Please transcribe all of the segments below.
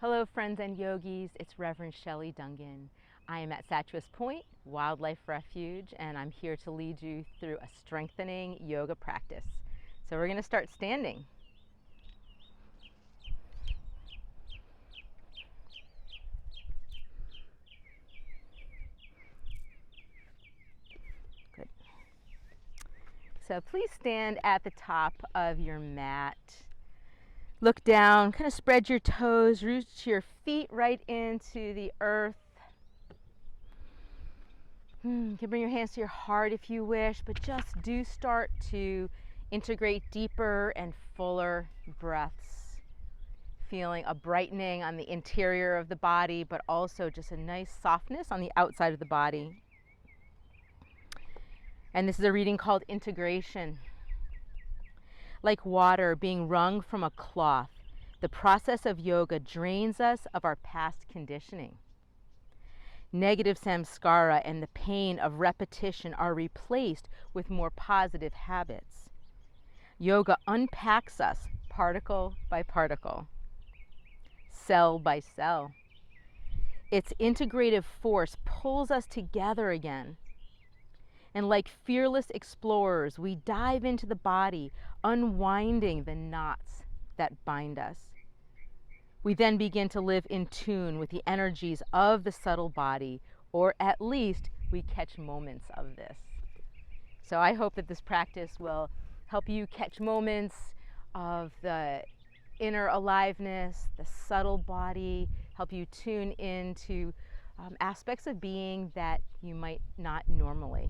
Hello friends and yogis, it's Rev Shelley Dungan. I am at Statuus Point Wildlife Refuge and I'm here to lead you through a strengthening yoga practice. So we're going to start standing. Good. So please stand at the top of your mat. Look down, kind of spread your toes, root your feet right into the earth. You can bring your hands to your heart if you wish, but just do start to integrate deeper and fuller breaths. Feeling a brightening on the interior of the body, but also just a nice softness on the outside of the body. And this is a reading called Integration. Like water being wrung from a cloth, the process of yoga drains us of our past conditioning. Negative samskara and the pain of repetition are replaced with more positive habits. Yoga unpacks us particle by particle, cell by cell. Its integrative force pulls us together again. And like fearless explorers, we dive into the body, unwinding the knots that bind us. We then begin to live in tune with the energies of the subtle body, or at least we catch moments of this. So I hope that this practice will help you catch moments of the inner aliveness, the subtle body, help you tune into aspects of being that you might not normally.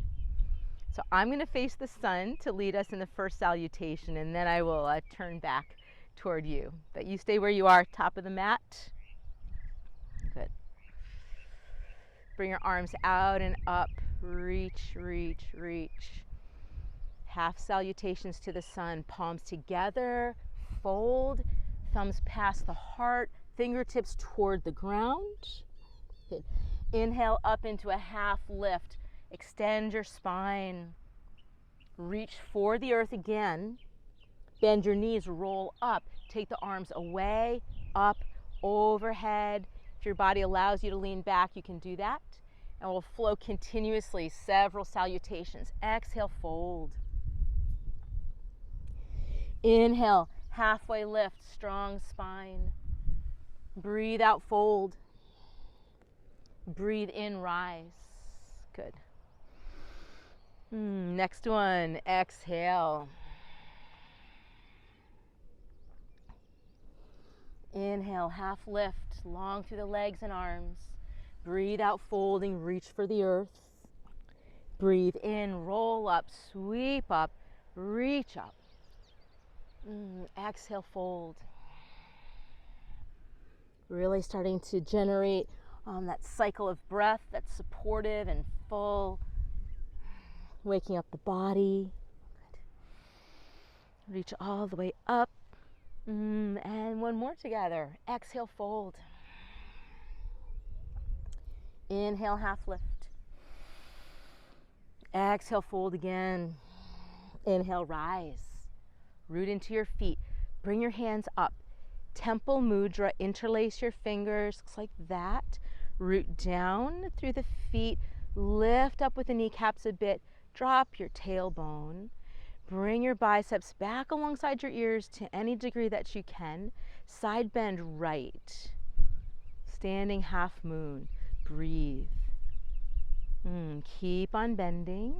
So I'm going to face the sun to lead us in the first salutation, and then I will turn back toward you. But you stay where you are, top of the mat. Good. Bring your arms out and up. Reach, reach, reach. Half salutations to the sun. Palms together. Fold. Thumbs past the heart. Fingertips toward the ground. Good. Inhale up into a half lift. Extend your spine. Reach for the earth again. Bend your knees, roll up. Take the arms away, up, overhead. If your body allows you to lean back, you can do that. And we'll flow continuously, several salutations. Exhale, fold. Inhale, halfway lift, strong spine. Breathe out, fold. Breathe in, rise. Good. Next one, exhale. Inhale, half lift, long through the legs and arms. Breathe out, folding, reach for the earth. Breathe in, roll up, sweep up, reach up. Exhale, fold. Really starting to generate that cycle of breath that's supportive and full. Waking up the body. Good. Reach all the way up. And one more together. Exhale, fold. Inhale, half lift. Exhale, fold again. Inhale, rise. Root into your feet. Bring your hands up. Temple mudra. Interlace your fingers. Looks like that. Root down through the feet. Lift up with the kneecaps a bit. Drop your tailbone. Bring your biceps back alongside your ears to any degree that you can. Side bend right. Standing half moon. Breathe. Keep on bending.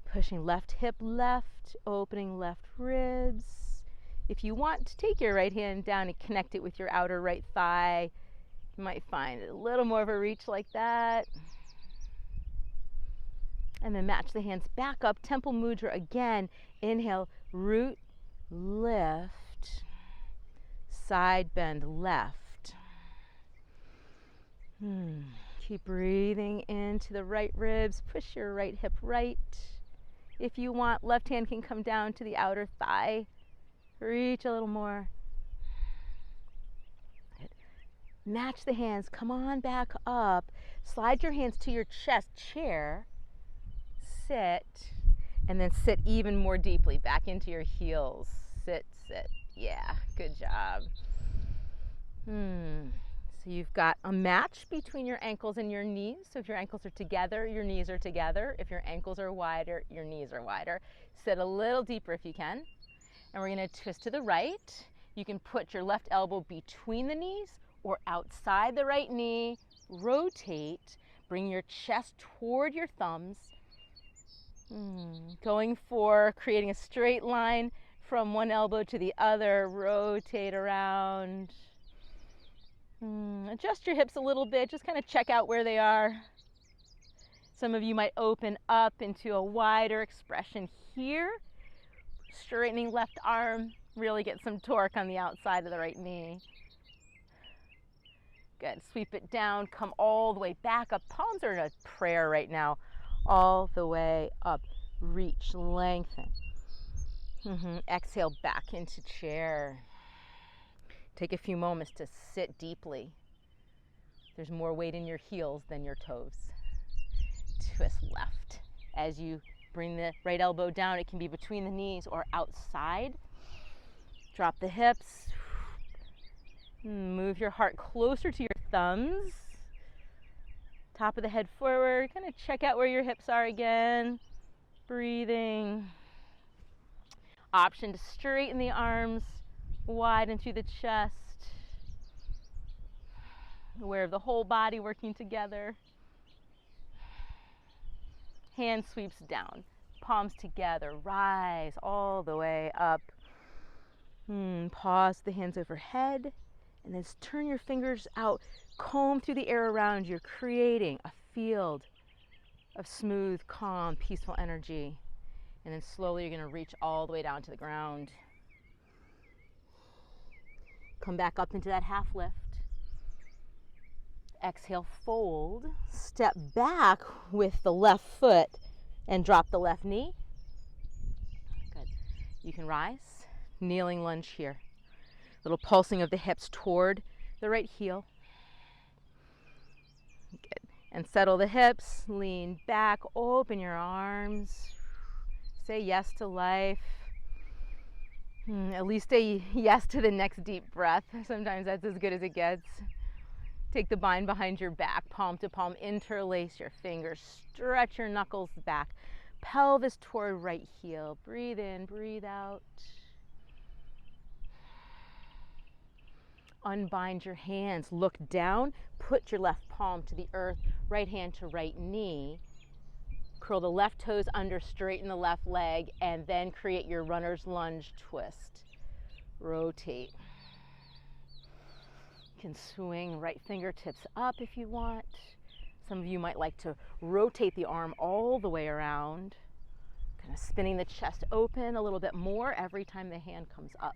Pushing left hip left. Opening left ribs. If you want to take your right hand down and connect it with your outer right thigh, you might find a little more of a reach like that. And then match the hands back up, temple mudra again. Inhale, root, lift, side bend left. Keep breathing into the right ribs. Push your right hip right. If you want, left hand can come down to the outer thigh. Reach a little more. Good. Match the hands, come on back up. Slide your hands to your chest, chair. Sit, and then sit even more deeply back into your heels. Sit, sit. Yeah, good job. So you've got a match between your ankles and your knees. So if your ankles are together, your knees are together. If your ankles are wider, your knees are wider. Sit a little deeper if you can. And we're going to twist to the right. You can put your left elbow between the knees or outside the right knee. Rotate. Bring your chest toward your thumbs. Going for creating a straight line from one elbow to the other. Rotate around. Adjust your hips a little bit. Just kind of check out where they are. Some of you might open up into a wider expression here. Straightening left arm. Really get some torque on the outside of the right knee. Good. Sweep it down. Come all the way back up. Palms are in a prayer right now. All the way up. Reach. Lengthen. Exhale back into chair. Take a few moments to sit deeply. There's more weight in your heels than your toes. Twist left. As you bring the right elbow down, it can be between the knees or outside. Drop the hips. Move your heart closer to your thumbs. Top of the head forward. Kind of check out where your hips are again. Breathing. Option to straighten the arms. Widen through the chest. Aware of the whole body working together. Hand sweeps down. Palms together. Rise all the way up. Pause the hands overhead. And then turn your fingers out. Comb through the air around you, creating a field of smooth, calm, peaceful energy. And then slowly you're going to reach all the way down to the ground. Come back up into that half lift. Exhale, fold. Step back with the left foot and drop the left knee. Good. You can rise. Kneeling lunge here. Little pulsing of the hips toward the right heel. Good. And settle the hips. Lean back. Open your arms. Say yes to life. At least say yes to the next deep breath. Sometimes that's as good as it gets. Take the bind behind your back, palm to palm, interlace your fingers, stretch your knuckles back, pelvis toward right heel. Breathe in, breathe out. Unbind your hands, look down, put your left palm to the earth, right hand to right knee. Curl the left toes under, straighten the left leg, and then create your runner's lunge twist. Rotate. You can swing right fingertips up if you want. Some of you might like to rotate the arm all the way around, kind of spinning the chest open a little bit more every time the hand comes up.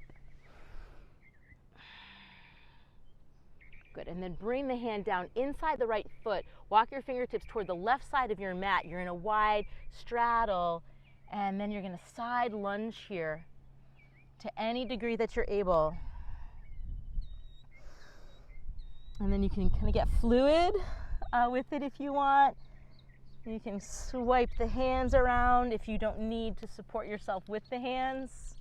Good, and then bring the hand down inside the right foot. Walk your fingertips toward the left side of your mat. You're in a wide straddle, and then you're going to side lunge here to any degree that you're able. And then you can kind of get fluid with it if you want. You can swipe the hands around if you don't need to support yourself with the hands.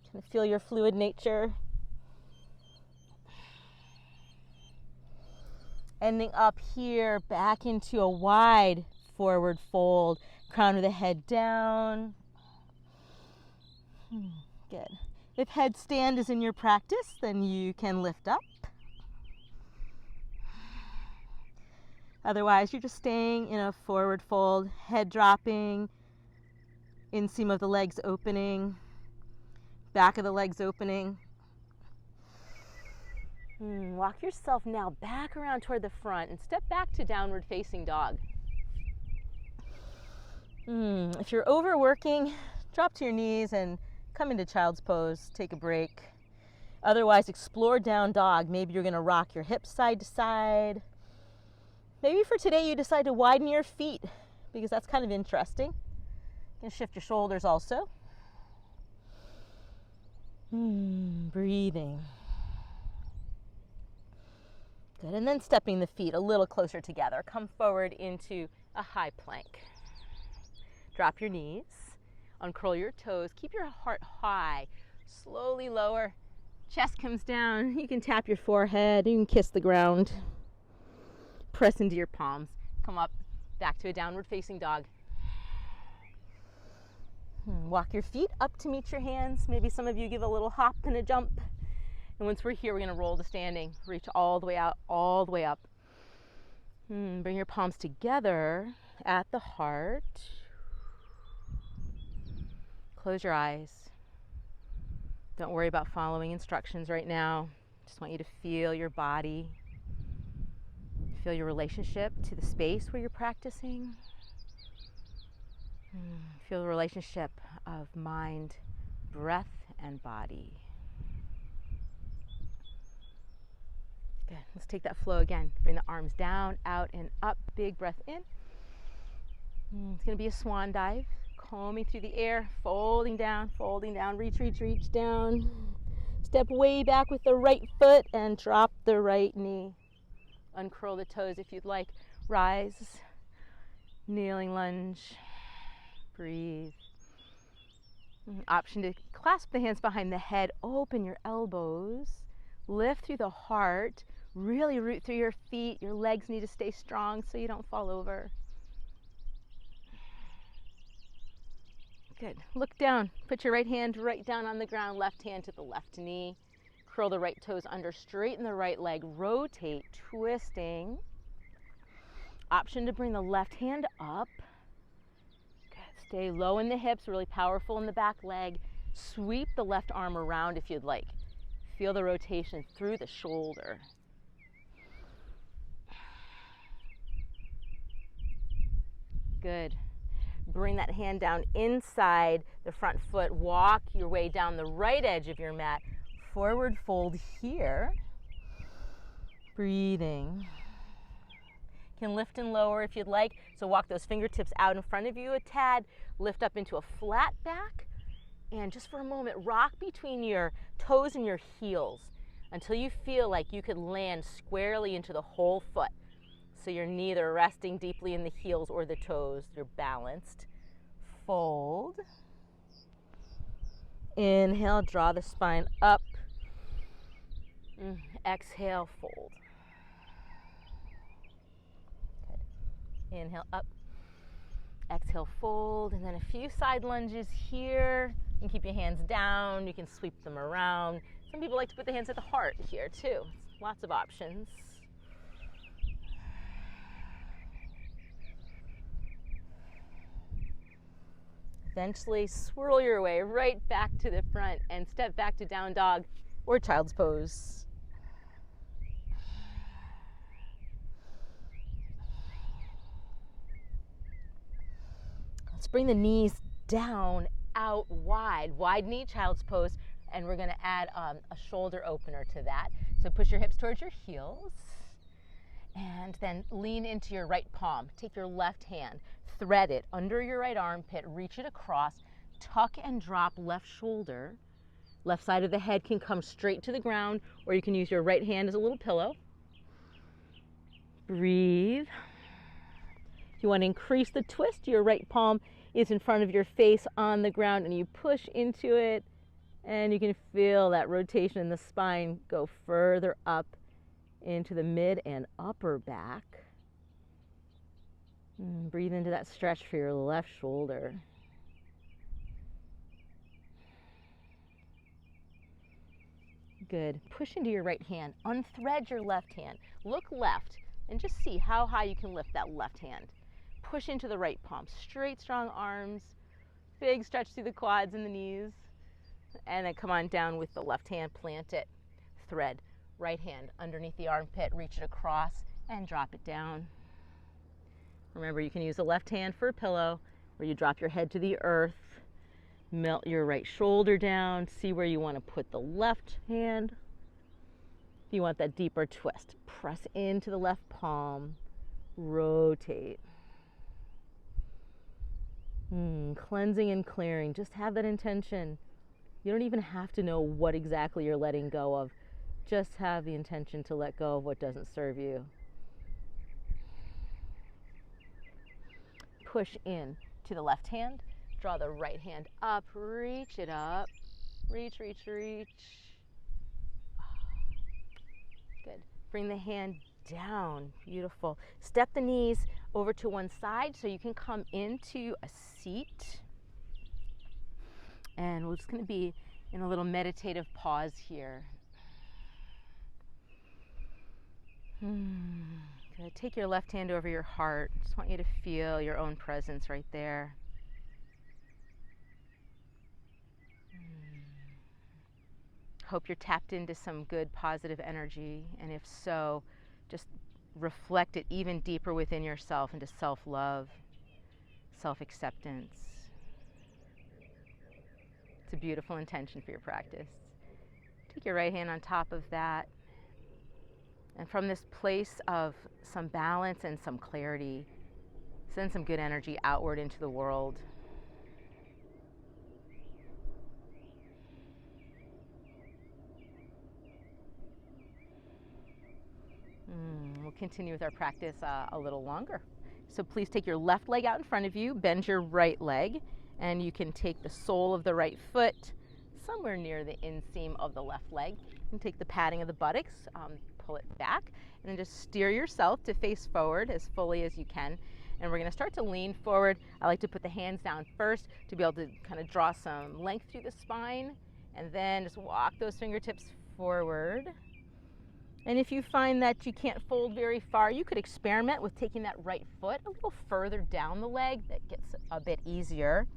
You can feel your fluid nature. Ending up here, back into a wide forward fold. Crown of the head down. Good. If headstand is in your practice, then you can lift up. Otherwise, you're just staying in a forward fold, head dropping, inseam of the legs opening, back of the legs opening. Walk yourself now back around toward the front and step back to downward facing dog. If you're overworking, drop to your knees and come into child's pose, take a break. Otherwise, explore down dog. Maybe you're going to rock your hips side to side. Maybe for today you decide to widen your feet because that's kind of interesting. You can shift your shoulders also. Breathing. Good, and then stepping the feet a little closer together. Come forward into a high plank. Drop your knees, uncurl your toes, keep your heart high. Slowly lower Chest comes down. You can tap your forehead. You can kiss the ground. Press into your palms. Come up, back to a downward facing dog. Walk your feet up to meet your hands. Maybe some of you give a little hop and a jump. And once we're here, we're going to roll to standing. Reach all the way out, all the way up. Bring your palms together at the heart. Close your eyes. Don't worry about following instructions right now. Just want you to feel your body. Feel your relationship to the space where you're practicing. Feel the relationship of mind, breath, and body. Good. Let's take that flow again. Bring the arms down, out, and up. Big breath in. It's going to be a swan dive. Combing through the air, folding down, reach, reach, reach down. Step way back with the right foot and drop the right knee. Uncurl the toes if you'd like. Rise. Kneeling lunge. Breathe. Option to clasp the hands behind the head. Open your elbows. Lift through the heart. Really root through your feet. Your legs need to stay strong so you don't fall over. Good. Look down. Put your right hand right down on the ground, left hand to the left knee. Curl the right toes under, straighten the right leg, rotate, twisting. Option to bring the left hand up. Good. Stay low in the hips, really powerful in the back leg. Sweep the left arm around if you'd like. Feel the rotation through the shoulder. Good. Bring that hand down inside the front foot. Walk your way down the right edge of your mat. Forward fold here. Breathing. You can lift and lower if you'd like. So walk those fingertips out in front of you a tad. Lift up into a flat back. And just for a moment, rock between your toes and your heels until you feel like you could land squarely into the whole foot. So you're neither resting deeply in the heels or the toes. You're balanced. Fold. Inhale, draw the spine up. Exhale, fold. Good. Inhale, up. Exhale, fold. And then a few side lunges here. You can keep your hands down. You can sweep them around. Some people like to put the hands at the heart here too. Lots of options. Eventually swirl your way right back to the front and step back to down dog or child's pose. Let's bring the knees down, out wide. Wide knee, child's pose, and we're going to add a shoulder opener to that. So push your hips towards your heels and then lean into your right palm. Take your left hand, thread it under your right armpit, reach it across, tuck and drop left shoulder. Left side of the head can come straight to the ground, or you can use your right hand as a little pillow. Breathe. If you want to increase the twist, your right palm is in front of your face on the ground, and you push into it, and you can feel that rotation in the spine go further up into the mid and upper back. Breathe into that stretch for your left shoulder. Good. Push into your right hand. Unthread your left hand. Look left and just see how high you can lift that left hand. Push into the right palm. Straight, strong arms. Big stretch through the quads and the knees. And then come on down with the left hand. Plant it. Thread. Right hand underneath the armpit. Reach it across and drop it down. Remember, you can use the left hand for a pillow, where you drop your head to the earth. Melt your right shoulder down. See where you want to put the left hand. If you want that deeper twist, press into the left palm. Rotate. Cleansing and clearing. Just have that intention. You don't even have to know what exactly you're letting go of. Just have the intention to let go of what doesn't serve you. Push in to the left hand. Draw the right hand up. Reach it up. Reach, reach, reach. Good. Bring the hand down. Beautiful. Step the knees over to one side so you can come into a seat. And we're just going to be in a little meditative pause here. Good. Take your left hand over your heart. Just want you to feel your own presence right there. Hope you're tapped into some good positive energy, and if so, just reflect it even deeper within yourself into self-love, self-acceptance. It's a beautiful intention for your practice. Take your right hand on top of that, and from this place of some balance and some clarity, send some good energy outward into the world. We'll continue with our practice a little longer. So please take your left leg out in front of you, bend your right leg, and you can take the sole of the right foot somewhere near the inseam of the left leg. You can take the padding of the buttocks, pull it back, and then just steer yourself to face forward as fully as you can. And we're going to start to lean forward. I like to put the hands down first to be able to kind of draw some length through the spine, and then just walk those fingertips forward. And if you find that you can't fold very far, you could experiment with taking that right foot a little further down the leg. That gets a bit easier.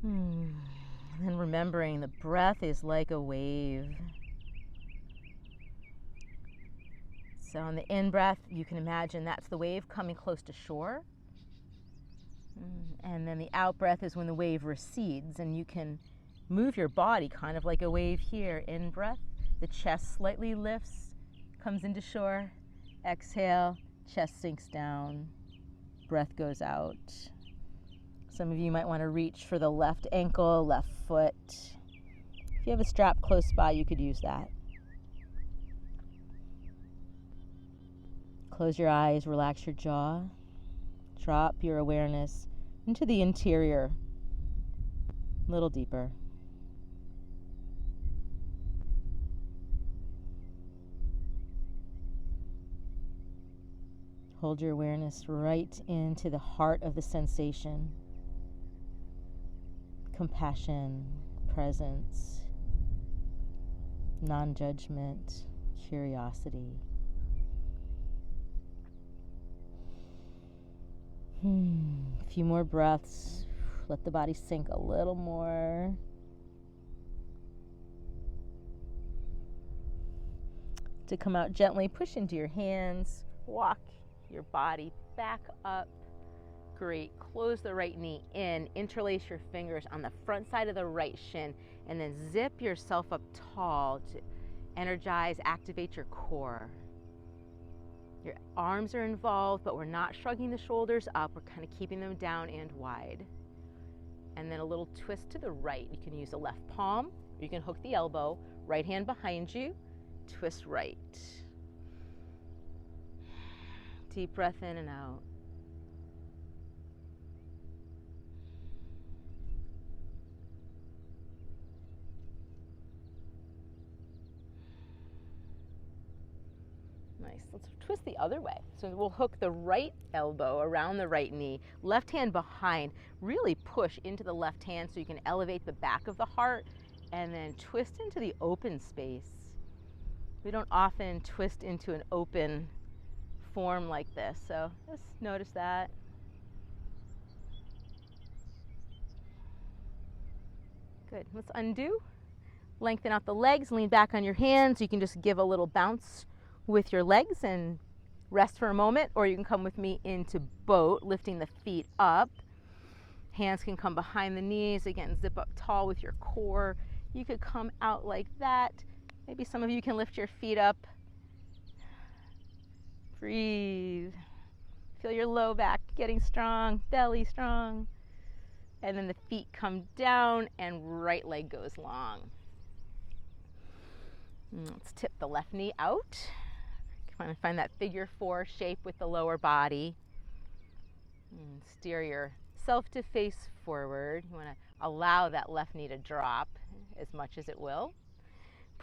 And then remembering the breath is like a wave. So on the in-breath, you can imagine that's the wave coming close to shore. And then the out-breath is when the wave recedes, and you can move your body kind of like a wave here. In-breath. The chest slightly lifts, comes into shore. Exhale, chest sinks down, breath goes out. Some of you might want to reach for the left ankle, left foot. If you have a strap close by, you could use that. Close your eyes, relax your jaw. Drop your awareness into the interior, a little deeper. Hold your awareness right into the heart of the sensation. Compassion, presence, non-judgment, curiosity. A few more breaths. Let the body sink a little more. To come out gently, push into your hands. Walk your body back up. Great. Close the right knee in. Interlace your fingers on the front side of the right shin, and then zip yourself up tall to energize, activate your core. Your arms are involved, but we're not shrugging the shoulders up. We're kind of keeping them down and wide. And then a little twist to the right. You can use the left palm, or you can hook the elbow. Right hand behind you. Twist right. Deep breath in and out. Nice. Let's twist the other way. So we'll hook the right elbow around the right knee, left hand behind. Really push into the left hand so you can elevate the back of the heart, and then twist into the open space. We don't often twist into an open form like this, so just notice that. Good. Let's undo. Lengthen out the legs, lean back on your hands. You can just give a little bounce with your legs and rest for a moment, or you can come with me into boat, lifting the feet up. Hands can come behind the knees. Again, zip up tall with your core. You could come out like that. Maybe some of you can lift your feet up. Breathe. Feel your low back getting strong, belly strong. And then the feet come down and right leg goes long. Let's tip the left knee out. Find that figure 4 shape with the lower body. And steer yourself to face forward. You want to allow that left knee to drop as much as it will.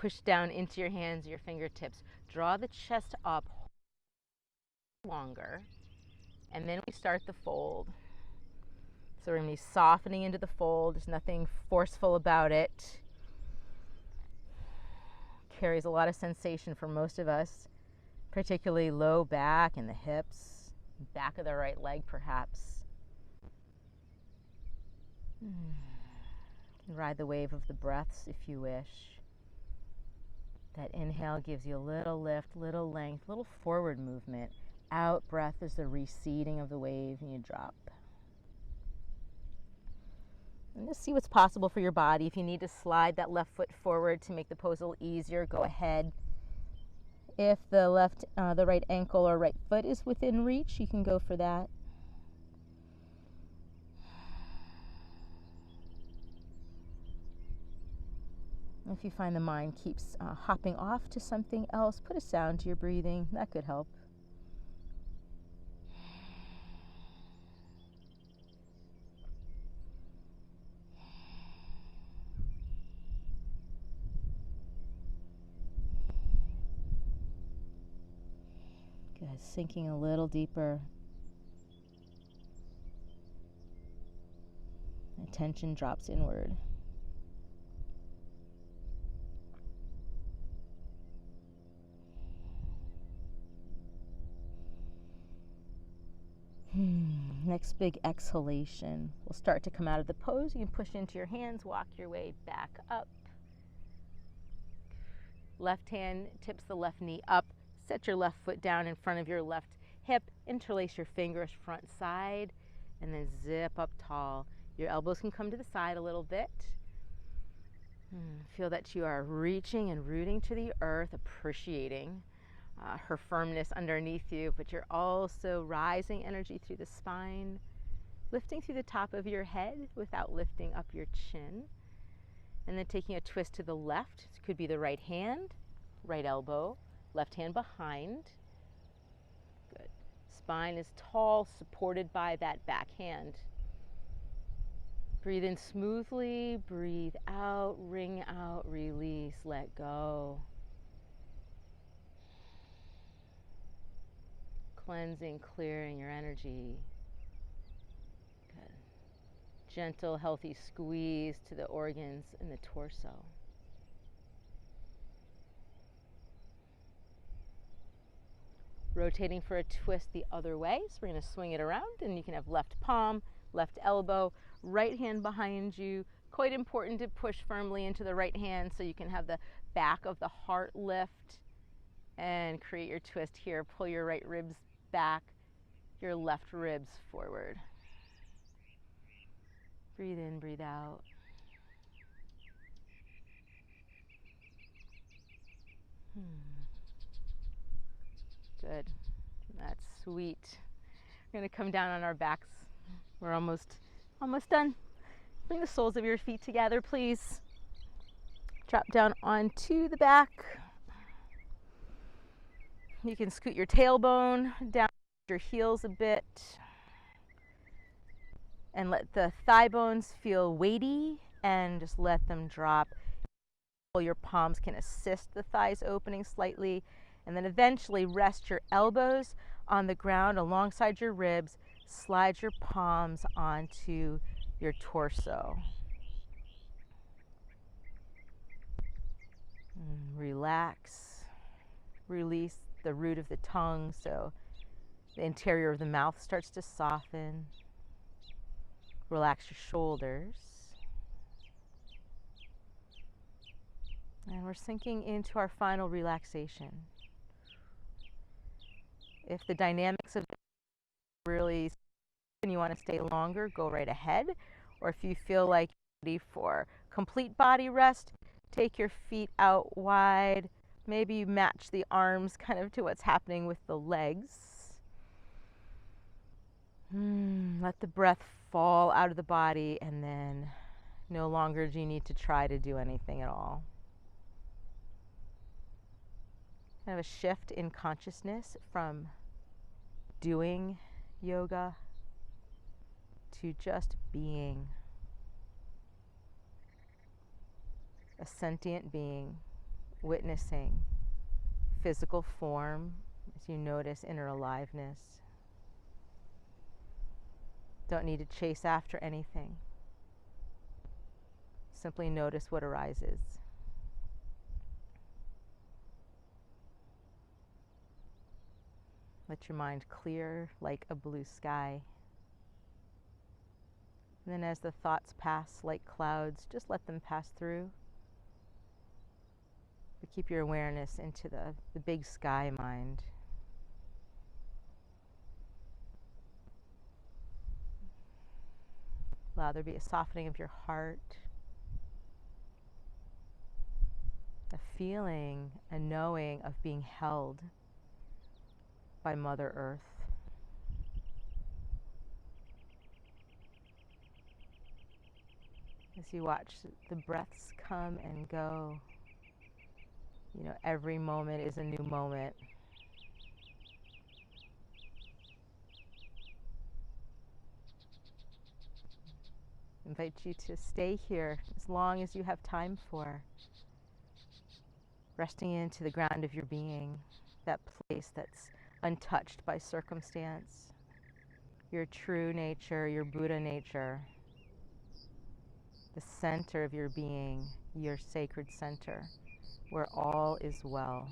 push down into your hands, your fingertips. Draw the chest up longer, and then we start the fold. So we're going to be softening into the fold. There's nothing forceful about it. Carries a lot of sensation for most of us, particularly low back and the hips, back of the right leg perhaps. Ride the wave of the breaths if you wish. That inhale gives you a little lift, little length, little forward movement. Out breath is the receding of the wave, and you drop. And just see what's possible for your body. If you need to slide that left foot forward to make the pose a little easier, go ahead. If the right ankle or right foot is within reach, you can go for that. If you find the mind keeps hopping off to something else, put a sound to your breathing. That could help. Good. Sinking a little deeper. Attention drops inward. Next big exhalation. We'll start to come out of the pose. You can push into your hands, walk your way back up. Left hand tips the left knee up. Set your left foot down in front of your left hip. Interlace your fingers front side, and then zip up tall. Your elbows can come to the side a little bit. Feel that you are reaching and rooting to the earth, appreciating her firmness underneath you, but you're also rising energy through the spine, lifting through the top of your head without lifting up your chin, and then taking a twist to the left. It could be the right hand, right elbow, left hand behind. Good. Spine is tall, supported by that back hand. Breathe in smoothly, breathe out, ring out, release, let go. Cleansing, clearing your energy. Good. Gentle, healthy squeeze to the organs in the torso. Rotating for a twist the other way. So we're going to swing it around, and you can have left palm, left elbow, right hand behind you. Quite important to push firmly into the right hand so you can have the back of the heart lift and create your twist here. Pull your right ribs back, your left ribs forward. Breathe in, breathe out. Good. That's sweet. We're going to come down on our backs. We're almost done. Bring the soles of your feet together, please. Drop down onto the back. You can scoot your tailbone down your heels a bit and let the thigh bones feel weighty and just let them drop. Your palms can assist the thighs opening slightly, and then eventually rest your elbows on the ground alongside your ribs. Slide your palms onto your torso. Relax. Release the root of the tongue so the interior of the mouth starts to soften. Relax your shoulders. And we're sinking into our final relaxation. If the dynamics of really and you want to stay longer, go right ahead. Or if you feel like you're ready for complete body rest, take your feet out wide. Maybe you match the arms kind of to what's happening with the legs. Let the breath fall out of the body, and then no longer do you need to try to do anything at all. Kind of a shift in consciousness from doing yoga to just being. A sentient being witnessing physical form as you notice inner aliveness. Don't need to chase after anything. Simply notice what arises. Let your mind clear like a blue sky. And then as the thoughts pass like clouds, just let them pass through. But keep your awareness into the big sky mind. Allow there be a softening of your heart, a feeling, a knowing of being held by Mother Earth. As you watch the breaths come and go, every moment is a new moment. I invite you to stay here as long as you have time for, resting into the ground of your being, that place that's untouched by circumstance, your true nature, your Buddha nature, the center of your being, your sacred center, where all is well.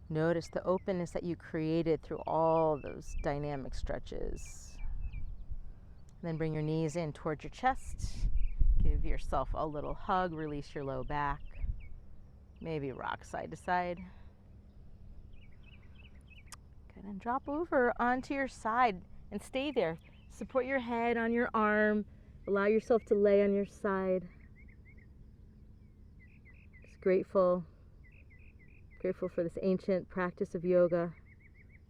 Notice the openness that you created through all those dynamic stretches. Then bring your knees in towards your chest. Give yourself a little hug, release your low back. Maybe rock side to side. Good, and drop over onto your side and stay there. Support your head on your arm. Allow yourself to lay on your side. Just grateful for this ancient practice of yoga.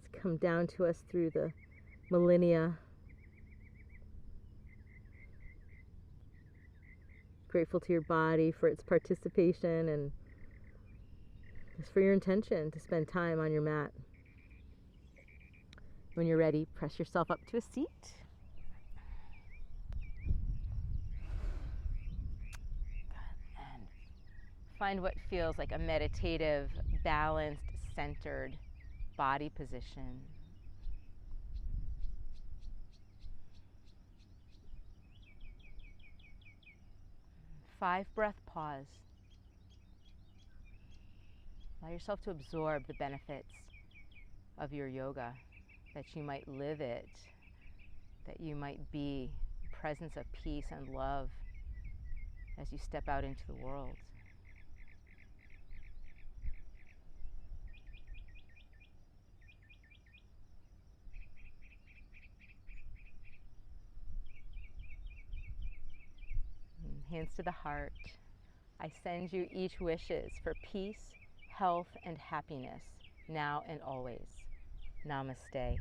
It's come down to us through the millennia. Grateful to your body for its participation and just for your intention to spend time on your mat. When you're ready, press yourself up to a seat. And find what feels like a meditative, balanced, centered body position. 5 breath pause. Allow yourself to absorb the benefits of your yoga, that you might live it, that you might be a presence of peace and love as you step out into the world. Hands to the heart. I send you each wishes for peace, health, and happiness, now and always. Namaste.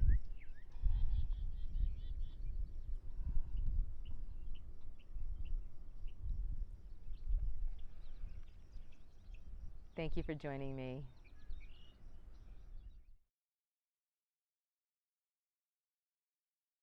Thank you for joining me.